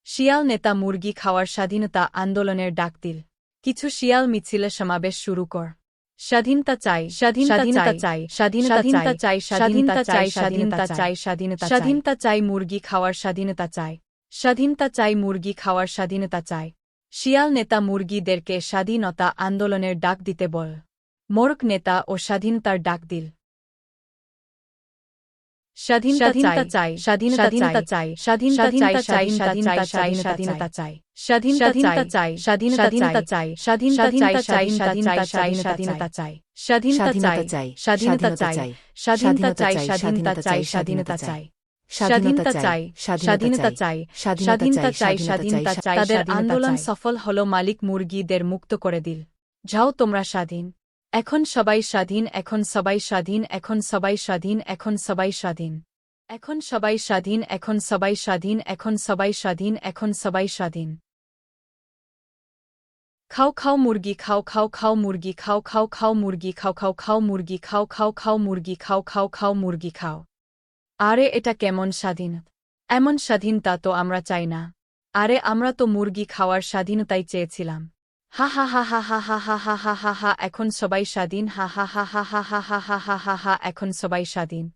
শিয়াল নেতা মুরগি খাওয়ার স্বাধীনতা আন্দোলনের ডাক দিল। কিছু শিয়াল মিছিলে সমাবেশ শুরু কর। স্বাধীনতা চাই, স্বাধীনতা চাই, স্বাধীনতা চাই, স্বাধীনতা চাই, স্বাধীনতা চাই, স্বাধীনতা চাই, মুরগি খাওয়ার স্বাধীনতা চাই, স্বাধীনতা চাই, মুরগি খাওয়ার স্বাধীনতা চাই। শিয়াল নেতা মুরগিদেরকে স্বাধীনতা আন্দোলনের ডাক দিতে বল। মোরগ নেতা ও স্বাধীনতার ডাক দিল। স্বাধীনতা চাই, স্বাধীনতা চাই, স্বাধীনতা চাই, স্বাধীনতা চাই, স্বাধীনতা চাই, স্বাধীনতা চাই, স্বাধীনতা চাই, স্বাধীনতা চাই, স্বাধীনতা চাই, স্বাধীনতা চাই, স্বাধীনতা চাই, স্বাধীনতা চাই, স্বাধীনতা চাই, স্বাধীনতা চাই, স্বাধীনতা চাই, স্বাধীনতা চাই, স্বাধীনতা চাই, স্বাধীনতা চাই, স্বাধীনতা চাই। তাদের আন্দোলন সফল হল, মালিক মুরগিদের মুক্ত করে দিল। যাও, তোমরা স্বাধীন। এখন সবাই স্বাধীন, এখন সবাই স্বাধীন, এখন সবাই স্বাধীন, এখন সবাই স্বাধীন, এখন সবাই স্বাধীন, এখন সবাই স্বাধীন, এখন সবাই স্বাধীন, এখন সবাই স্বাধীন। খাও খাও মুরগি খাও, খাও খাও মুরগি খাও, খাও খাও মুরগি খাও, খাও খাও মুরগি খাও, খাও খাও মুরগি খাও, খাও খাও মুরগি খাও। আরে এটা কেমন স্বাধীন? এমন স্বাধীনতা তো আমরা চাই না। আরে আমরা তো মুরগি খাওয়ার স্বাধীনতাই চেয়েছিলাম। হা হা হা হা হা হা হা হা হা হা হা, এখন সবাই স্বাধীন। হা হা হা হা হা হা হা হা হা হা হা, এখন সবাই স্বাধীন।